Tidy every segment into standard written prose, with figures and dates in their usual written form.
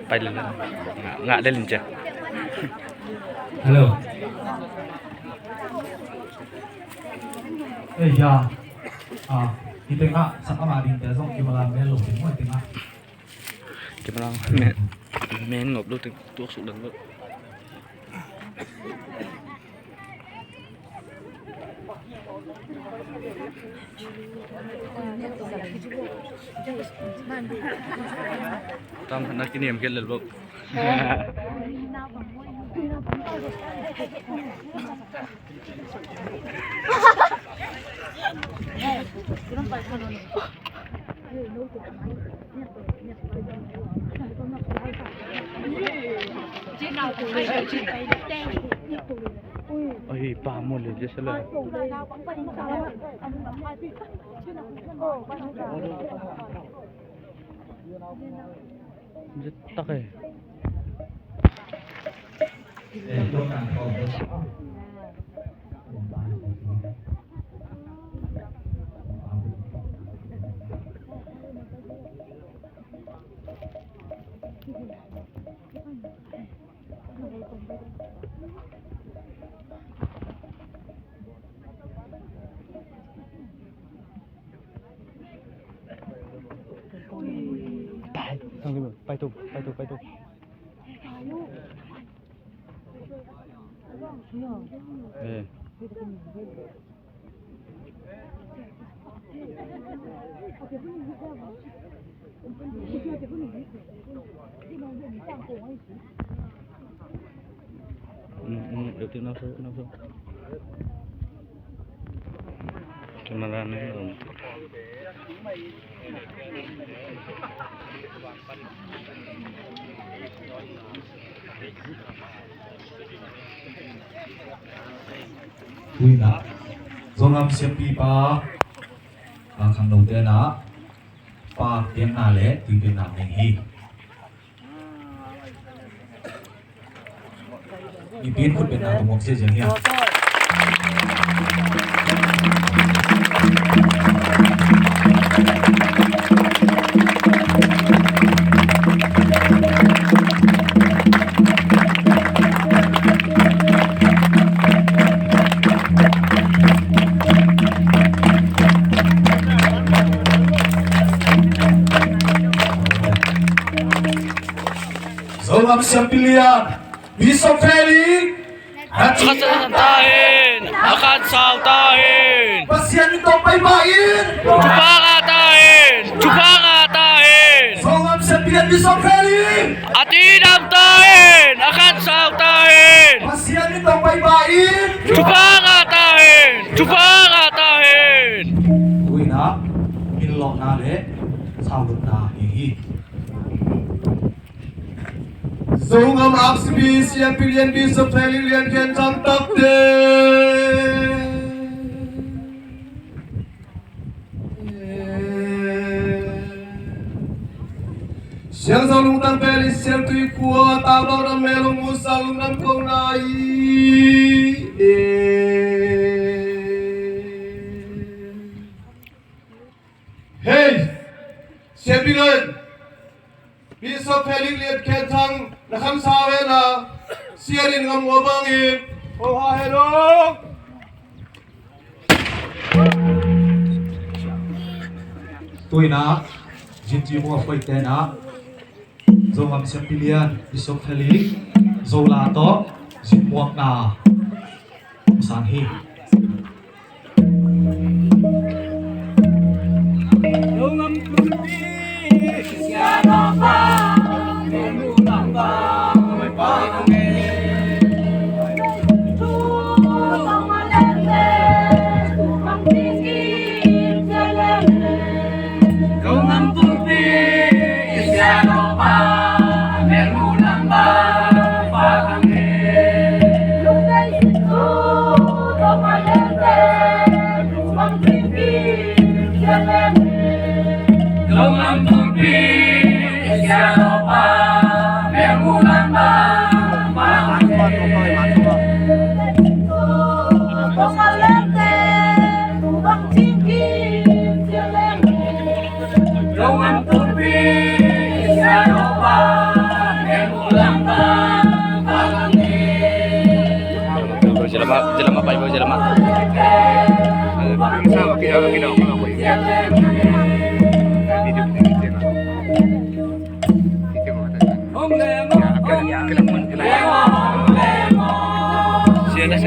ไปเลยngakได้ลินจ้ะ Hello. Ya. Kita ngak sama ading dia song kimalang melo semua kita ngak. Kimalang men ngop lu tu suk dang lu. Tam nak kini em kel lu. Ôi, ba môn liền chứ lời. Rất tắc ấy. Bay tục. Được tiếng nào số. Camera này rồi. Wina. Zongam siap pipa. Khang đầu tiên á. Pa tiếng na lệ thì tiếng na mình hi. Đi biến khuất bên nào tụi một xe chẳng hiểu. Zongam siap pilihan. Bisa Feli. Akan tahin. Pasien itu baik-baik. Cuba ngatain. Zongam siap pilihan bisa Feli. Atinam tahin. Akan tahin. Pasien itu baik-baik. Cuba ngatain. Wina. Minlok nale. Salut na hihi. Zongam aksbi siap pilihan bisa Feli lian kian cantak deh. Siang salung tan Feli siap tui kuat tabang dan melong musalung dan kau naik. Hey, siap pilihan bisa Feli lian kian cang. Nakam sawe na siarin ngam ngobangin. Oh hello. Tui na jinji mo foi te na. Zo ngam siap pilihan bisok Feli. Zo la to jimuak na. Sanhi. Zo ngam puli siano pa. Don't Kenapa? Siapa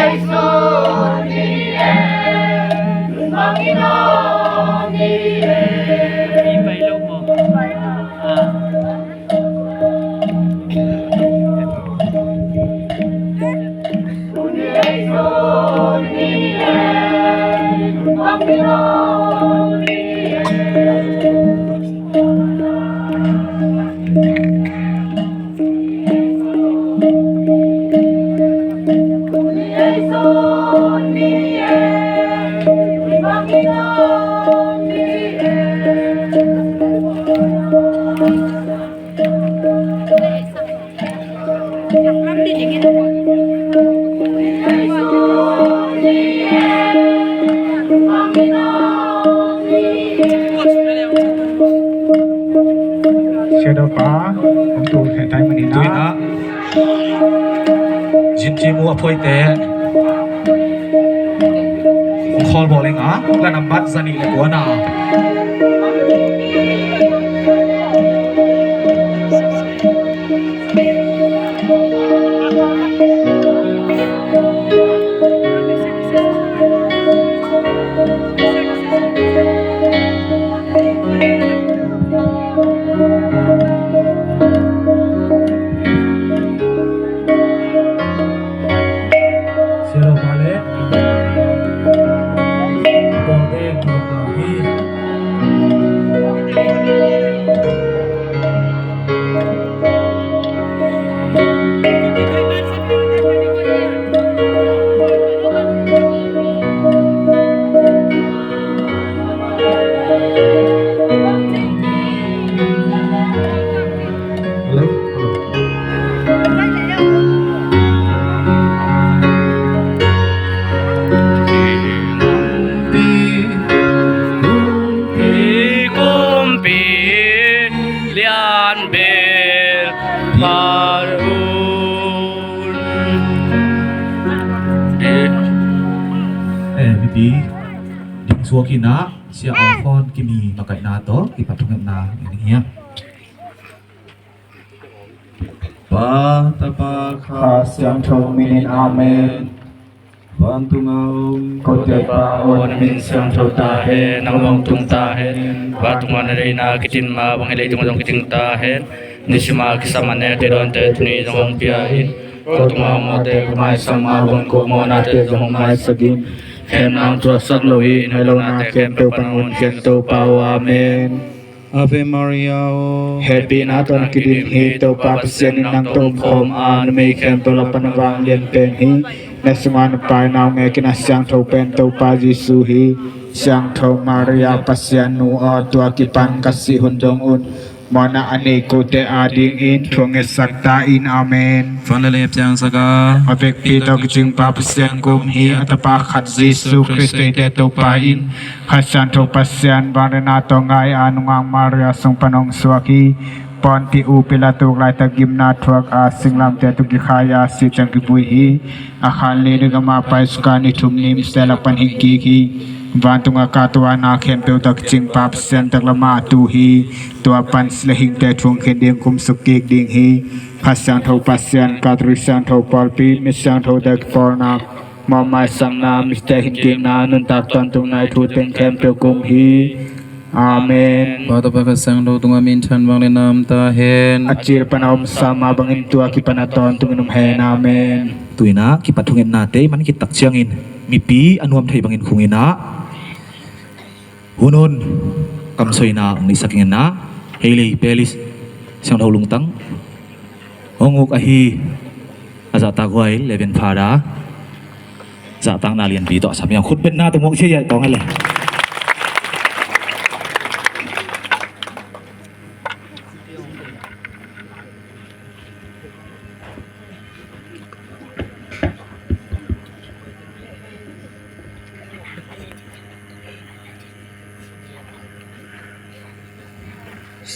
Yesus Shadow pa Om tu thai thai mani ตุย na นะจินจีมัวพอยแต่คอลบอกเลยอ่ะแล้วนำบัตรซันนี่เลยกัวนาShadow pa le Bong te tu pa hi Hello Kumpi lian bel parun Bibi Ding suwa kina Siya alfon kimi makai na to Ipatungam na Ini hiya Kha siang thong minin amen Bantungaum Kote pa on min sang tho ta he nang mong tung ta he ba tung an re na kitin ma bang le tung dong kiting ta he nisima kisamane te don te tuni dong pia in ko tung ma mo te mai sama bang ko mo na te dong mai sagin khem nang tro sak lo hi hai lo na te khem pe pangun ken to pa amen Ave Maria, o Happy na to nakidin hi to pa pasyan nang tom khom an me khem to la panawang lien pen hi Nesman pai nang me kinasyang to pen to pa Jesu hi Siang to Maria pasyan nu o tua kipan kasi hundong un Mona ane ko te ading in thong sakta in amen Fanlalep Jang Saga, Apek pito kiching pa pasyan kum hi atapa khat Jesu Christe te to pa in Hasyan to pasyan barena to ngai anungang Maria sung panong swaki Ponti upila tu lai ta gimna thuak a singlam te tu gikhaya si chang kibui hi akhan le de gama pai skani thumnim stela pan hi ki vantunga katwa na khem pe tak ching pap sen tak lama tu hi to pan slehing te thung khen ding kum sukik ding hi hasang tho pasyan katrisan tho palpi misang tho dak forna mamai sangna miste hin king na nun tak tan tung nai thu ten khem pe kum hi Amen. Bata Baka Sang Do Tunga Min Chan Bang Le Nam Ta Hen, Acir panaom sama bangin tua kipanaton tunginum hen amen. Tuina kipatungin nate man kitak siangin mipi anuam thai bangin khungina hunun kamsoina ang isakingin na Hailey Pelis siyang thau lungtang onguk ahi azata gwai leven phada zatang na lian pi to samyang khut bet na tumok che ya tong ale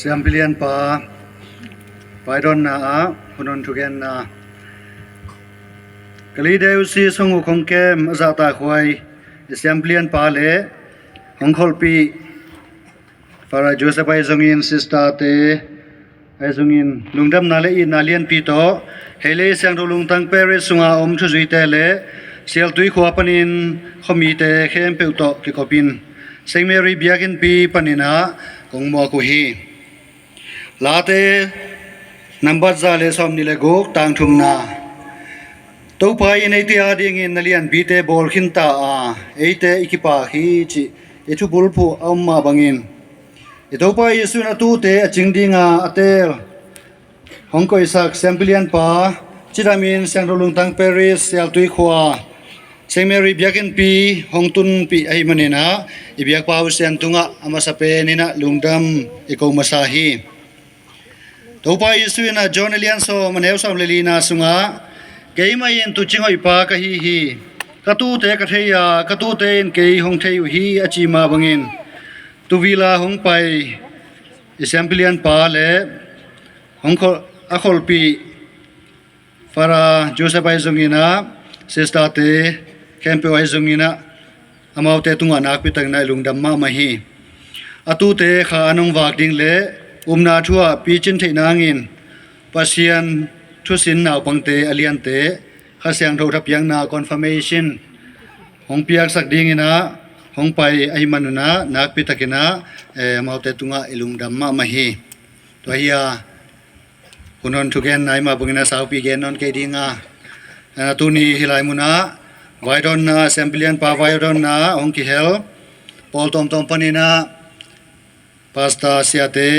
Siambilian pa Paidon na hunon tugen na Kalideu si songu kongkem azata khwai Siambilian pa le hongkolpi para Joseph ay zongin sista te ay zongin lungdam na le inalian pito hele siang do lungtang Paris sunga thu zui te le sial tui khwa panin khomi te khem pe to ki kopin Saint Mary biakin pi panina kongmo ko hi Late number zale som nile gok tang thum na to pai nei ti ading in nalian bite bol khinta a eite ikipa hi chi etu bulpu amma bangin ito pai yesu na tu te achingdinga atel hongko isak semplian pa chiramin sangrolung tang Paris yal tui khwa Saint Mary biakin pi hongtun pi ai manena ibiak pa usian tunga amasape nina lungdam ikaw masahi Topa Yesu na John Elianso manew som lelina sunga keimayin tu chingoi pa ka hi katu te ka theya katu te in kei hong theu hi achima bangin tu vila hong pai Isamplian pa le hong ko akol pi fara Joseph ai zongina sister te camp ai zongina amaute tunga nak pi tang nai lungdam ma ma hi atu te kha anong wak ding le umna thua pi chin thei nangin pasian thu sin naw pangte alian te kha siang tho thap yang na confirmation hong piak sak ding ina hong pai ai manuna nak pi takina amaute tunga ilungdam ma ma hi to hiya hunon thugen nai ma bungina sau pi gen non ke dinga tu ni hilai muna vaidon na semplian pa vaidon na hong ki hel pol tom tom panina pasta siate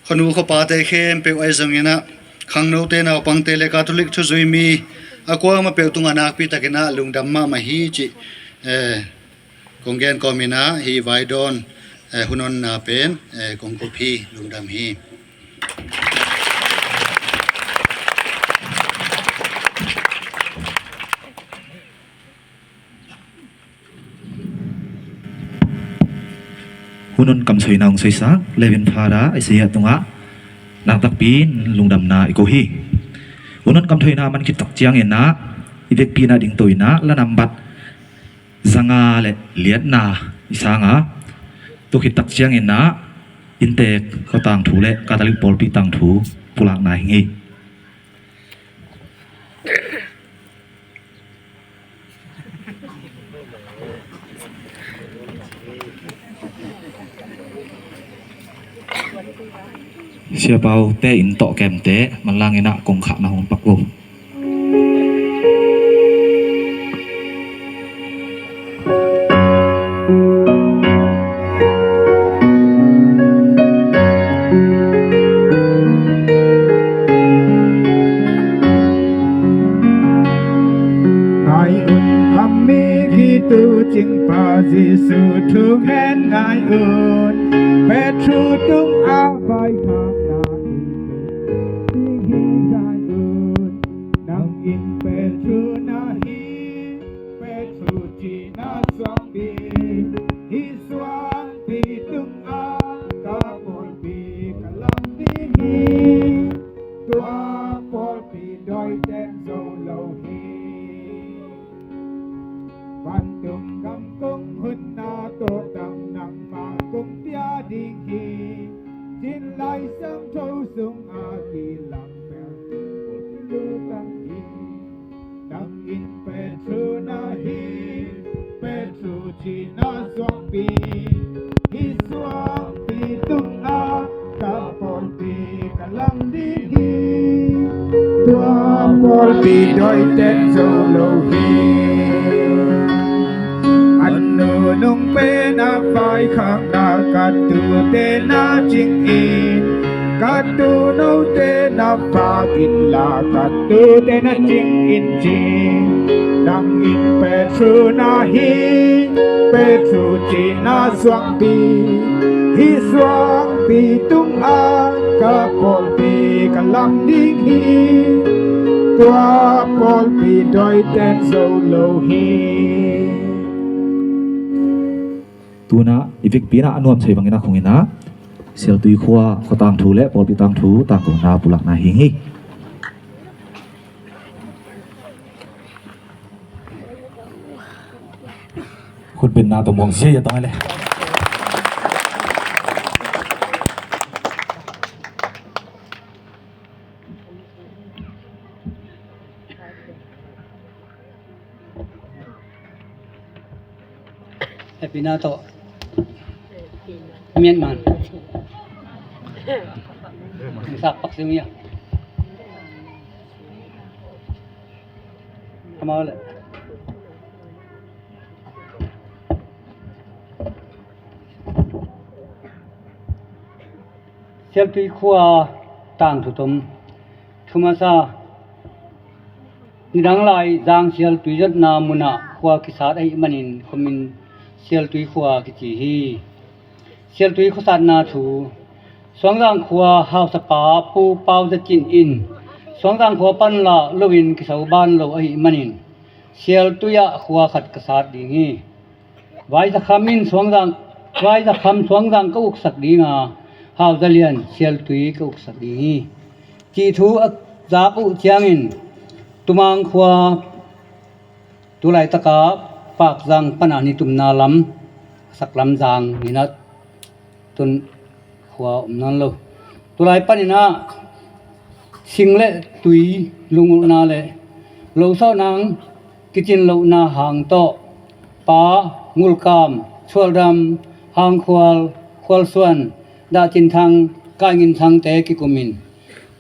khonu kho pa te khem pe ai zongina khangno te na pangte le catholic thu zui mi akwa ma pe tunga nak pi takina lungdam ma ma hi chi konggen komina hi vaidon hunon na pen kongko phi lungdam hi hunon kam soi naung soi sak leven phara asia tunga nang tak pin lungdam na iko hi hunon kam thoi na man ki tak chiang en na ivek pina ding toina la nambat zanga le liat na isanga to ki tak chiang en na inte ko tang thu le catholic pol pi tang thu pulak na ngi sia pau te in to kem te man lang ina kong kha na hong pakwo Ngài ơn ami Kitô chính pa Giêsu thương hen ngài ơn Petru tung a vai khang na in hi ngài ơn nang in Petru na hi Petru chi na swang bi hi swang bi tung a ka pol bi kalam bi hi tua pol bi doi ten zo lo hi Văn tung gam công hun na to tang nang ma công pia ding hi Tin lai sang thâu sung a ki lam per lu tang in Petru na hi Petru chi na swang pi hi swang pi tung a ka pol pi kalam di hi tua pol pi doi ten zo lo hi Anu nung pe na vai khang na katu te na ching in katu no te na pa in la katu te na ching in ching nang in Petru na hi Petru chi na swang pi hi swang pi tung a ka pol pi kalam ding hi tua pol pi doi ten zo lo hi tuna ivek pina anuam sei bangina khongina sel tui khwa khotang thu le pol pi tang thu ta ko na pulak na hingi khut bin na to mong sia ya ta le Pinato Myanmar Sakpak siya Kamala Selfie khua tang thu tum thumasa nidang lai jang sial tuijat na muna khua kisat ai manin khomin sial tui khua ki chi hi sial tui khosat na thu swangang khua hau sapa pu pau za chin in swangang khua pan la lowin ki sau ban lo ai manin sial tuya khua khat kasat ding hi vai za khamin swangang vai za kham swangang ka uk sak dinga hau za lian sial tui ka uk sak ding hi จีทูจาปุเจียงอินตุมังขวาตุไลตะกาปากจังปนานิตุมนาลัมสักลำจางนี่นะตุนขวานั่นโลตุไลปานินะสิงเละตุยลุงนาเลโลเศร้านางกิจินโลนาหางโตปางูลกามชวลดำหางควลส่วนดาจินทางกายงินทางเตกิกุมิน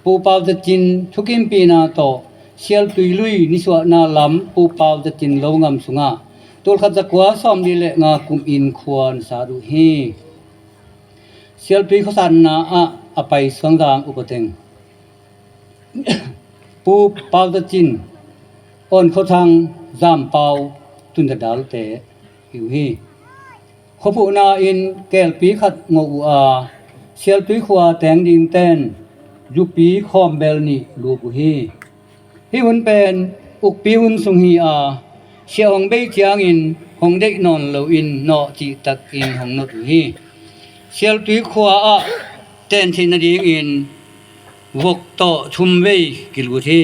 ปูปาวจะจินทุกิมปีนาโตเชียลตุยลุยนิสวนาลัมปูปาวจะจินโลงามสุงาตัวขัดจักว่าซ้อมดีเลงากุมอินควรสาดุฮีเชียลตุยขสันนาอไปสวงดางอุปเทงปูปาวจะจินอ่อนเขาทางจามเปาตุนจะดาลเตหิวฮีขบุนาอินแกลปีขัดงอูอาเชียลตุยขวาแตงดิงเต้นยุปีคอมเบลนี่ลูกฮีฮิวันเป็นอุกปีหุนสุงฮีอาเชียหงเบจางอินหงเด็กนอนเลวอินนอจิตักอินหงนอตุฮีเชียลตุยขวาอาเต้นทินดีอินวกโตชุมเวกิลกุที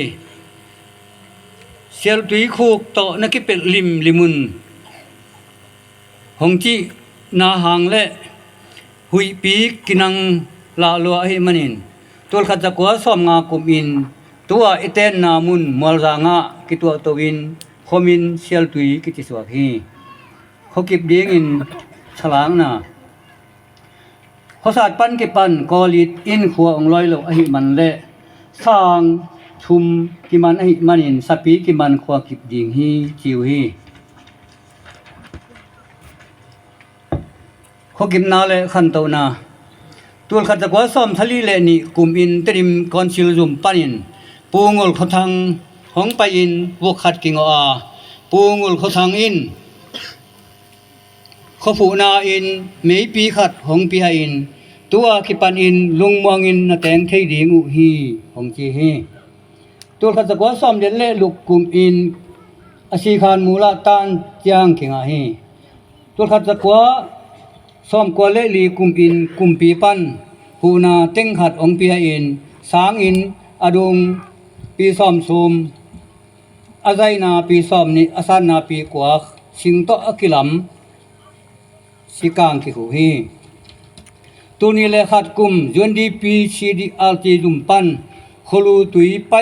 เชียลตุยคูกโตนักกิเป็ดลิมุนหงจีนาหางและหุยปีกินังลาลัวให้มันินตัวขัดจักว่าซ้อมงากุมอินตัวเอเตนนามุนมอลจางะกิตัวตวินคอมินเชียลตุยกิติสวกฮีเขาเก็บเดียงอินฉลางนาเขาสาดปันเก็บปันกอลิดอินขัวองลอยโลอหิมันและสร้างชุมกิมันอหิมันินสปีกิมันขัวกิบดิงฮีจิวฮีเขาเก็บนาและขันโตนาตัวขัดจักว่าซ้อมทะลีเลนี่กุมอินตริมคอนซิลซุมปันินปูงลเขาทางหงไปอินวกขัดกิงอาปูงลเขาทางอินเขาผูนาอินเมยปีขัดหงปีหาอินตัวขิปันอินลุงมวงอินนาแตงเทดีงูฮีหงจีฮีตัวขัดจักว่าซ้อมเด่นเล่ลูกกุมอินอาชีคานมูลาตานจางกิงอาฮีตัวขัดจักว่าซ้อมกว่าเล่ลีกุมอินกุมปีปันผูนาเต็งขัดองปีหาอินสางอินอดุงปีซ้อมซุมอาใจนาปีซ้อมนี่อาสานนาปีกว่าสิงโตอกิลัมสิกางกิโกฮีตัวนี้แหละขัดกุมยวนดีปีชีดีอาร์จีจุมปันโคลูตุยไป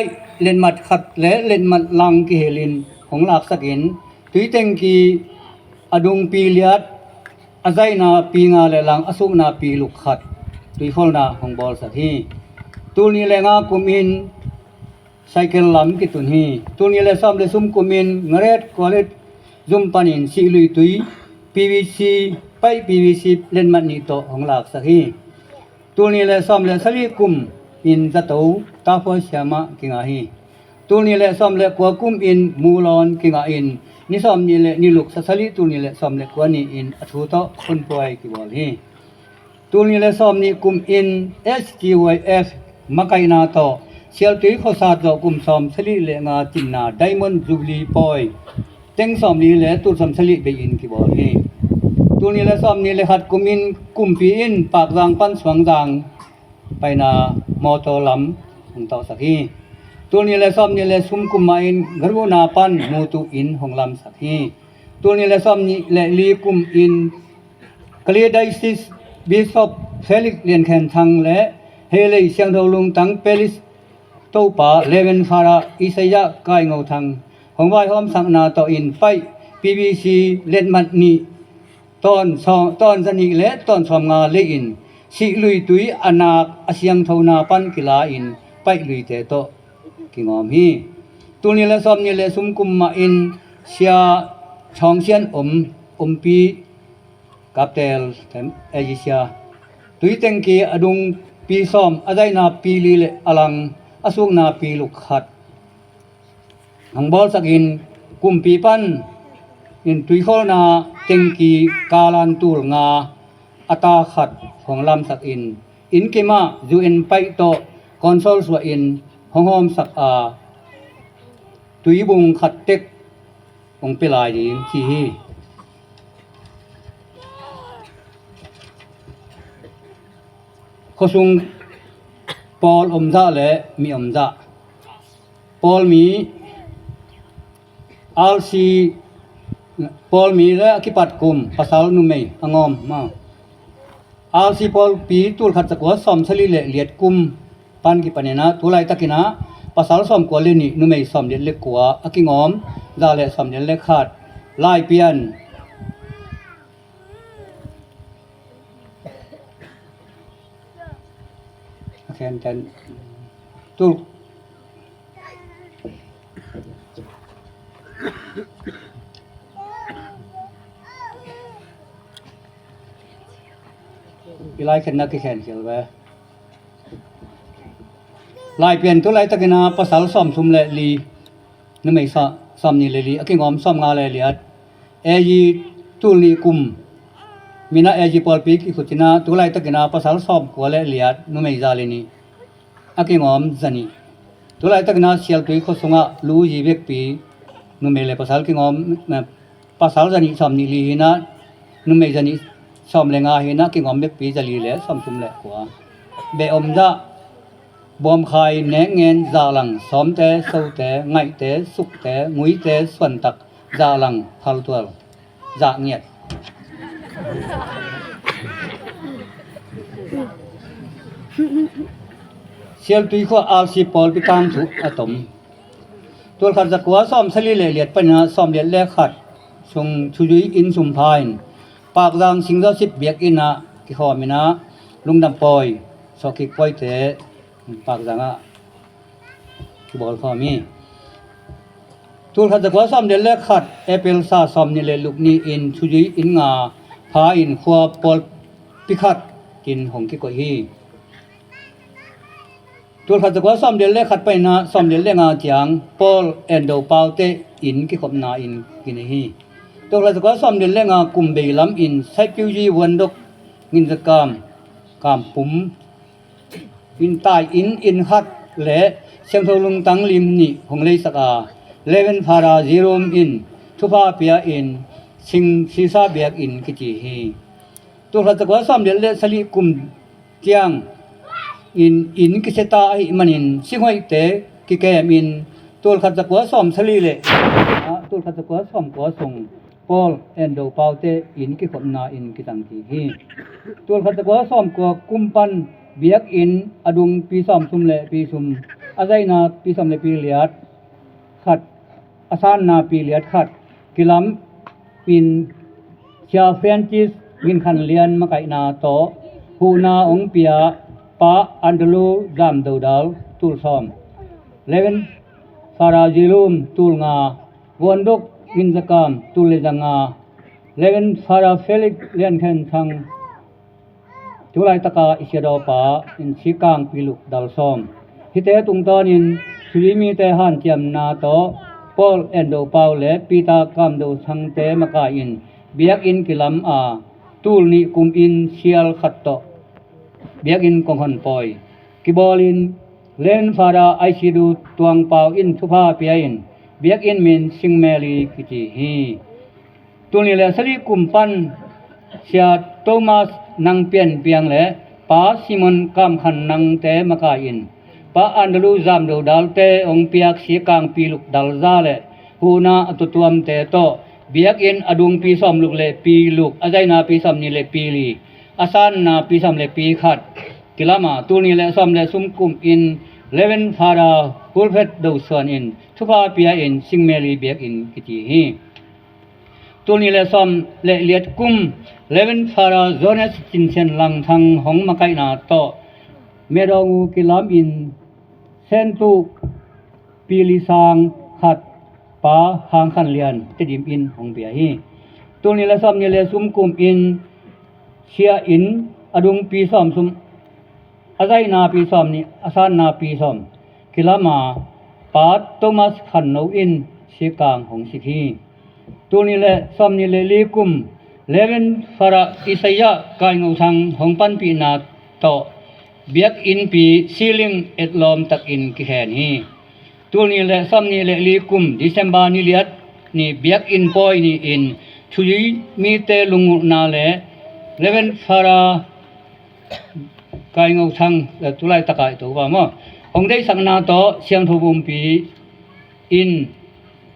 เล่นมัดขัดและเล่นมัดลังกิเฮลินของหลักสักเห็นตุยเต็งกีอดุงปีเลียดอาใจนาปีงาและลังอสุนาปีลุกขัดตุยโคลนาของบอลสักฮีตัวนี้แหละงากุมอินไซเคิลลำกิตุนฮีตัวนี้แหละซ้ำเลยซุ่มกุมินเงเรดกวาเลดซุ่มปันินสิลุยตุย PVC ไป PVC เล่นมันนี่โตของหลักสักฮีตัวนี้แหละซ้ำเลยสลีกุมอินจะโตตาฟอยเสียมากิงาฮีตัวนี้แหละซ้ำเลยกว่ากุมอินมูลอนกิงาอินนี่ซ้ำนี่แหละนี่ลูกสลีตัวนี้แหละซ้ำเลยกว่านี่อินอทุโตคนป่วยกิบอลฮีตัวนี้แหละซ้ำนี่กุมอิน SGYF มาไกนาโตเชียลตุยเขาสาดกุมซ้อมสลีเลงาจินนาไดมอนด์จูบลีปอยเต็งซ้อมนี้แหละตัวซ้ำสลีไปอินกิบอลฮีตัวนี้แหละซ้อมนี้แหละหัดกุมอินกุมปีอินปากจางปั้นสวงจางไปนามอโตลำของเต่าสักฮีตัวนี้แหละซ้อมนี้แหละซุมกุมมาอินกระโบนาปันมูตุอินของลำสักฮีตัวนี้แหละซ้อมนี้แหละลีกุมอินกลีไดซิสบิชอปเฟลิกเลียนแคนทังและเฮเลเซียงดาวลุงตังเปลิสโตปาเลเวนฟาราอิสยะกายเงาทังของวายหอมสังนาต่ออินไป PVC เล่นมัดนีตอนสนิและตอนสอมงาเลอินสิลุยตุยอนาคอาเซียงเทานาปันกิลาอินไปลุยเตโตกิงอมฮีตัวนี้และซ้อมนี้และซุมกุมมาอินเชียช่องเซียนอมปีกับเตลเอจิเซียตุยเต็งกีอดุงปีซ้อมอาไดนาปีลีเลอลังอสุกนาปีลุกขัดหังบอลสักอินกุมปีปันอินตุยโคนาเต็งกีกาลันตูลงาอัตาขัดของลำสักอินเกมาจูเอ็นไปโตคอนโซลสวอินห้องหอมสักตุยบุงขัดเต็กองเปลายดีชีฮีขสุง ปอลอมซะและมีอมซะปอลมีอัลซีปอลมีและกิปัดกุมภาษานุเมยองอมมาอัลซีปอลปีตุลขัดตะกัวสอมสลีเลเลียดกุมปันกิปะเนนะตุไลตะกินะภาษาสอมกัวเลนี่นุเมยสอมเลียดเล็กกัวอกิงอมดาเลสอมเลียดเล็กขาดลายเปียนแคนจันตุลอีไลขึ้นนักแข่งเขียวไปลายเปลี่ยนตัวไรตะกินาภาษาซ้อมซุมเลลีนั่นไม่ซ้อมนี่เลลีอกิงอมซ้อมงาเลลีอัดเอจีตุลนีกุมมีนาเอจีปอลปีกิขุตินาตัวไรตะกินาภาษาซ้อมกัวเลลีอัดนั่นไม่จาเลนีอกิงอมจันีตัวไรตะกินาเชียลตุยโคสงะลูจีเวกปีนั่นไม่เลยภาษากิงอมภาษาจันีซ้อมนี่ลีนะนั่นไม่จันีซ้อมเลงาเห็นนะกิงอมเบกปีจะลีเลยซ้อมซุมเลยกว่าเบอมดาบอมไข่แหนงเงินจาลังซ้อมแต่เศร้าแต่ไงแต่สุกแต่งุยแต่ส่วนตักจาลังพัลตัวจาเงียดเชียลตุยข้ออาซีปอลพิการสุอะตอมตัวขัดจักว่าซ้อมสลีเลเลียดปัญหาซ้อมเลียดแลขัดทรงชุดุยอินสุมพายปากดังสิงห์สิบเบียกอินะกิขอมินะลุงดำปอยสอกิปอยเตปากดังอ่ะกิบอลข้อมีตัวขัดจักว่าซ้อมเลียดแลขัดเอเปิลซาซ้อมนี่เลลุกนี่อินชุดุยอินงาพาอินขัวปอลพิขัดกินหงกิกอยฮีตัวขัดจักว่าซ้อมเลียดแลขัดไปนะซ้อมเลียดแลงาจางปอลเอนโดปาวเตอินกิขบนาอินกินฮีตัวเราจะก็ซ้อมเดินเล่งกุมเบลำอินใช้ผิวจีวันดกงินสกามปุ่มอินตายอินฮัดและเชียงทลุงตังลิมนี่หงเลยสกาเลเวนพาราซีโรมอินทุพาเปียอินสิงซีซาเบียกอินกิจิฮีตัวเราจะก็ซ้อมเดินเล่สลีกุมเจียงอินกิเซตาไอมันอินสิงหอยเตกิเกมอินตัวเราจะก็ซ้อมสลีเลตัวเราจะก็ซ้อมก็ส่งปอลเอนโดปาวเตอินกิขบนาอินกิตังทีฮีตัวขัดตะกัวซ้อมกัวกุมปันเบียกอินอดุงปีซ้อมซุมเลปีซุมอาไซนาปีซ้อมเลปีเลียดขัดอาซานนาปีเลียดขัดกิลัมปินเชียเฟนจิสวินคันเลียนมะไกนาโตฮูนาองเปียปาอันเดลูจามดูดาวตูลซ้อมเลเวนฟาราจิลุมตูลงาวันดกอินสกามตุเลจังอาเลเวนฟาราเฟลิกเลียนเคนทังตุไลตะกาอิเชดอปาอินชิกังปิลุกดัลซอมฮิเตตุงตานินสุริมีเตหันเจียมนาโตปอลเอนโดปาวเลปีตากามโดทังเตมะกาอินเบียกอินกิลัมอาตูลนิกุมอินเชียลขัดโตเบียกอินกองหันปอยกิบอลินเลนฟาราไอชิดูตวงปาวอินทุพาเปียอินเบียกอินมินสิงเมลีกิจิฮีตัวนี้แหละสลีกุมปันเชียโตมัสนังเปียนเปียงและปาซิมอนกามขันนังเตมะกาอินปาอันดลูจามโดดัลเตองเปียกสีกางปีลุกดัลซาเลฮูนาอตุตวมเตโตเบียกอินอดุงปีซอมลุกเลปีลุกอาไซนาปีซอมนี่เลปีลีอาซานนาปีซอมเลปีขัดกิลามาตัวนี้แหละซอมเลซุมกุมอินเลเวนฟาราฮูลเฟตดูซอนอินทุพาเปียอินสิงเมลีเบียกอินกิจิฮีตัวนี้แหละซ้อมเลียดกุมเลเวนฟาราโซเนสจินเซนลังทางหงมะไกนาโตเมดองูกิลามอินเซนตุปีลิซางขัดปาหางขันเลียนติดิมอินหงเปียฮีตัวนี้แหละซ้อมนี่แหละซุมกุมอินเชียอินอดุงปีซ้อมซุมอาไซนาปีซ้อมนี่อาซานนาปีซ้อมกิลามาปาโตมัสขันโนอินสีกางหงสิกีตัวนี้แหละซ้อมนี่แหละลีกุมเลเวนฟาราอิสยากายงูทางหงปันปีนาโตเบียกอินปีซีลิงเอ็ดลอมตักอินกิแหนฮีตัวนี้แหละซ้อมนี่แหละลีกุมดิเซมบานี่เลียดนี่เบียกอินปอยนี่อินชุยมีเตลุงนาเลเวนฟารา กายงงทังตุไลตะกายตัวว่ามาองได้สังนาโตเสียงทบุมปีอิน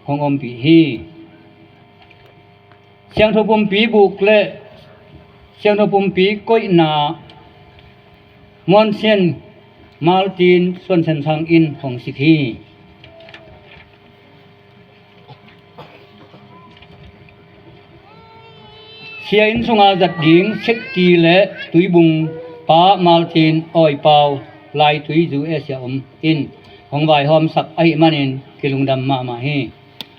ของอมปีฮีเสียงทบุมปีบุกและเสียงทบุมปีก้อยนามอนเซียนมาลตินส่วนเส้นทางอินของสิกีเสียอินสงอาจัดยิงเช็กกีและตุยบุงป้ามาลตินอ้อยเปาลายตุยจูเอเซียอมอินของวายหอมสักไอมันอินกิลุงดำมาฮี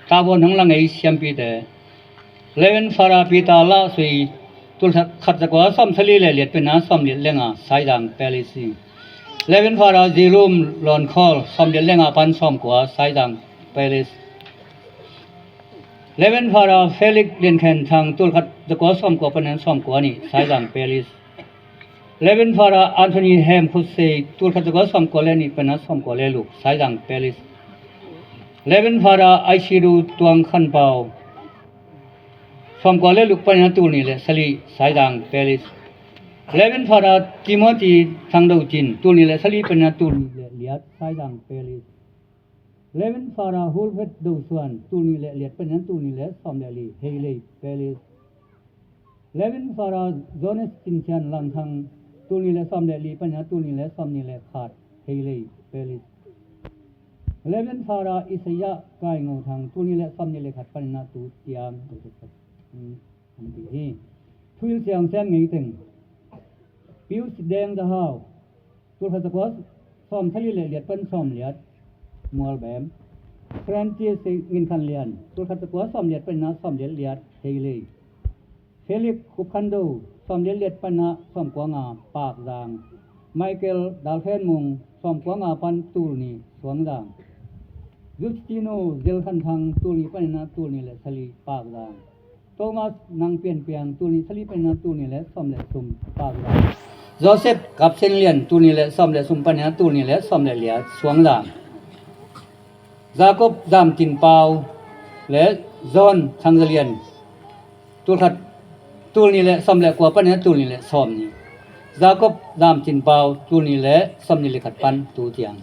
ตาบนทั้งลังไอเสียมปีเตเลเวนฟาราปีตาลาสุยตุลขัดจักว่าซ้ำสลีเลียดเป็นน้าซ้ำเลียดเลงาสายดังเปลิซิเลเวนฟาราจิลุมลอนคอลซ้ำเลียดเลงาปันซ้ำกว่าสายดังเปลิสเลเวนฟาราเฟลิกเลียนแคนทางตุลขัดจักว่าซ้ำกว่าเป็นน้าซ้ำกว่านี่สายดังเปลิสเลเวนฟาราอันโทนีแฮมคุเซตุลขัดจักว่าซ้ำกว่าเลนี่เป็นน้าซ้ำกว่าเลลูกสายดังเปลิสเลเวนฟาราไอชิรูตวงขันเปาสมกว่าเลลุกปัญญาตูนี่แหละสลีสายดังเปริสเลเวนฟาราติโมธีทางดาวจินตูนี่แหละสลีปัญญาตูนี่แหละเลียดสายดังเปริสเลเวนฟาราฮูลเวดดาวสวนตูนี่แหละเลียดปัญญาตูนี่แหละสมเดลีเฮเลเปริสเลเวนฟาราโซเนสตินชันลังทางตูนี่แหละสมเดลีปัญญาตูนี่แหละสมนี่แหละขาดเฮเลเปริสเลเวนฟาราอิสยะกายงงทางตูนี่แหละสมนี่แหละขาดปัญญาตูเตียงอันที่ทุยเสียงแซมไงตึงผิวสีแดงตะหาวตัวพัสดุซ้อมทะเลเลียดเป็นซ้อมเลียดมัวแบมแฟรนซีสเงินคันเลียนตัวพัสดุซ้อมเลียดเป็นน้าซ้อมเลียดเฮลีเฟลิกคุคันโดซ้อมเลียดเป็นน้าซ้อมกวางาปากจางไมเคิลดาลเฟนมุงซ้อมกวางาปันตูนี่สวงจางยูสติโนเจลคันทางตูนี่เป็นน้าตูนี่แหละสลีปากจางโทมัสนางเปลี่ยนเปลี่ยนตัวนี้สลีเป็นนาตัวนี้แหละซ่อมและซุ่มปากลาโจเซฟกับเซนเลียนตัวนี้แหละซ่อมและซุ่มปัญญาตัวนี้แหละซ่อมและเหลียสวงดามจาคอบดามจินเปาและจอนทังเลียนตัวขัดตัวนี้แหละซ่อมและกว่าปัญญาตัวนี้แหละซ่อมนี่จาคอบดามจินเปาตัวนี้แหละซ่อมนี่แหละขัดปันตัวเตียง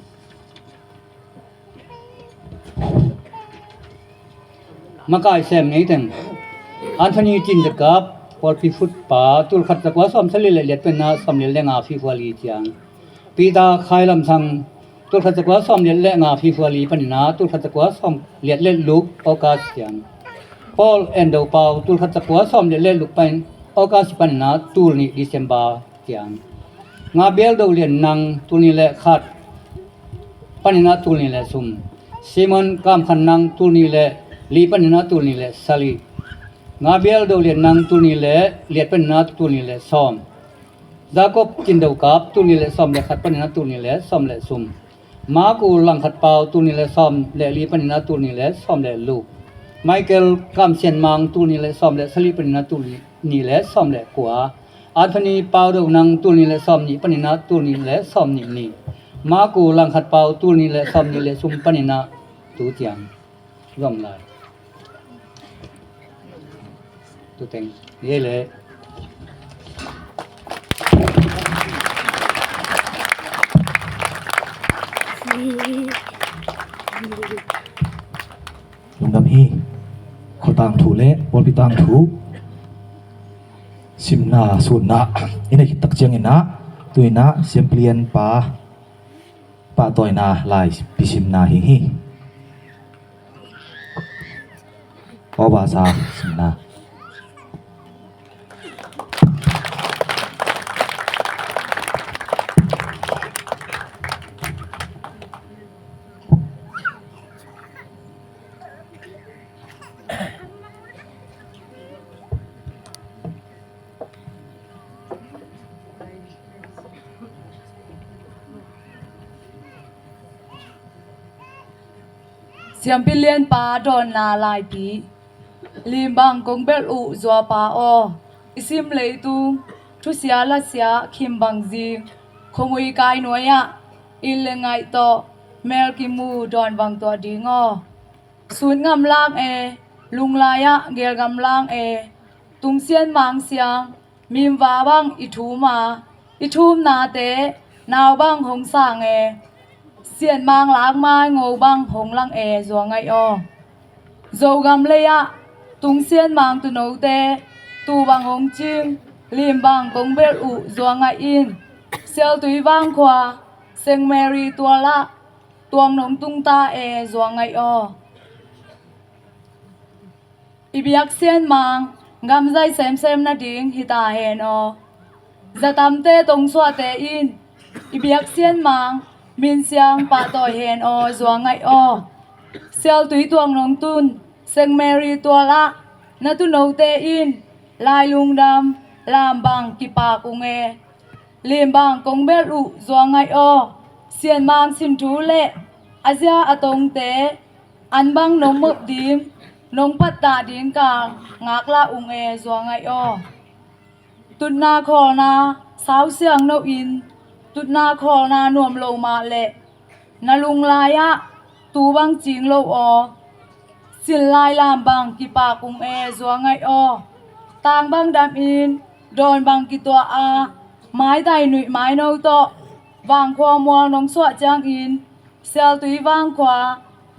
มากายแซมไงตึงอันโทนีจินตะกับพอปีฟุตป่าตุลขัดตะกว่าซ้อมสลีเลียดเป็นนาซ้อมเลียดแรงอาฟีฟัวลีเจียงปีตาคายลำสังตุลขัดตะกว่าซ้อมเลียดแรงอาฟีฟัวลีปนินาตุลขัดตะกว่าซ้อมเลียดเล่นลูกโอกาสเจียงพอลแอนโดเปาตุลขัดตะกว่าซ้อมเลียดเล่นลูกเป็นโอกาสปนินาตุลนี่ดิเซมบาเจียงงาเบลโดเลียนนังตุลนี่แหละขัดปนินาตุลนี่แหละซุมซีมอนกามขันนังตุลนี่แหละลีปนินาตุลนี่แหละสลีงาเบลโดเลียนนังตุนี่แหละเลียดเป็นนาตุนี่แหละซ้อมจาคอบจินเดากับตุนี่แหละซ้อมและขัดเป็นนาตุนี่แหละซ้อมและซุมมากูลังขัดเปาตุนี่แหละซ้อมและลีเป็นนาตุนี่แหละซ้อมและลูกไมเคิลกามเซียนมังตุนี่แหละซ้อมและสลีเป็นนาตุนี่แหละซ้อมและกัวอันโทนีเปาโดนังตุนี่แหละซ้อมนี่เป็นนาตุนี่แหละซ้อมนี่มากูลังขัดเปาตุนี่แหละซ้อมนี่แหละซุมเป็นนาตุเตียงรวมลายตัวเต็งเย่เลยลุงดำฮีเขาต่างถูเละบอลปีต่างถูสิมนาสูนนะอินไอคิดตักเจียงอินนะตัวอินนะเสียมเปลี่ยนป่าต่อยนาลายปิสิมนาหิงฮีอบาซาสิมนาเสียมพิเลียนปาดอนนาลายปีลิมบังกงเบลอุจัวปาออิซิมเลยตุงทุเสียละเสียคิมบังจีคงอุยกายหน่วยะอิเลงไงโตเมลกิมูดอนบังตัวดีงอสูนงำลางลุงลายะเกลกำลางตุงเซียนมังเสียงมิมวาบังอิทูมา อีทุมนาเตนาวบังหงสางเอเสียนมางลากไม้โงบังหงลังเอจวงไงอโจกำเลยะตุงเสียนมางตุโนเตตูบังหงจิมลิมบังกงเบลอุจวงไงอินเซลตุยวังควาเซงแมรีตัวละตวงหนงตุงตาเอจวงไงอีเบียกเสียนมังงำใจเซมนาดิงฮิตาเฮนจะทำเตตรงสวดเตอินอีเบียกเสียนมังมินเสียงปะต่อยเฮนจวงไงเซลตุยตวงหนงตุนเซงแมรีตัวละนาตุโนเตอินลายลุงดำลามบังกิปากุงเอลิมบังกงเบลุจวงไงเสียนมังสินทูเลอาเซียอตงเตอันบังนมมบดิมนงปัตตาดินกางงากละอุงเอจวงไงตุนนาคอนาสาวเสียงโนอินตุนนาคอนาหนวมโลมาเลนาลุงลายะตูบังจิงโลสินลายลามบังกิปากุงเอจวงไงตางบังดำอินโดนบังกิตัวอาไม้ไตหนุ่ยไม้โนโตวางความัวนงสวดจางอินเซลตุยวางควา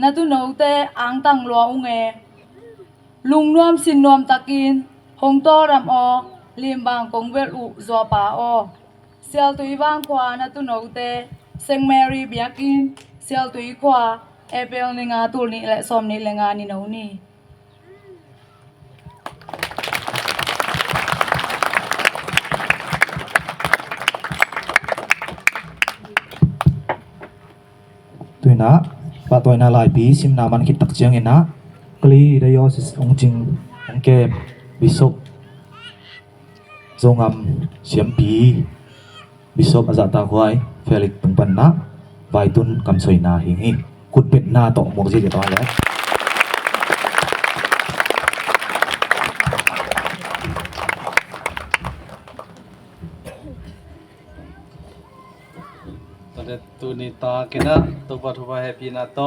นาตุโนเตอังตังลัวอุงเอลุงนวมสินนวมตะกินหงโตรำลิมบางกงเวลอุจวปาเซลตุยวางควานาตุโนเตเซงแมรีเบียกินเซลตุยควาเอเปลนิงาตุลนิและซอมนิเลงานิโนนีตุยนะปะตอยนาลายปีซิมนามันคิดตักเจียงเอ็นนะกลีไดยอสิสองจิงองเกมบิชอปจงอัมเสียมปีบิชอปอาจารย์ตาควายเฟลิกตุงปันนะไวตุนกำสวยนาหิงหิกุดเป็ดนาต่อหมวกจีเดตอนแล้ว ตอนนี้ตูนิตาเกนะตุปะทุปะเฮปีนาโต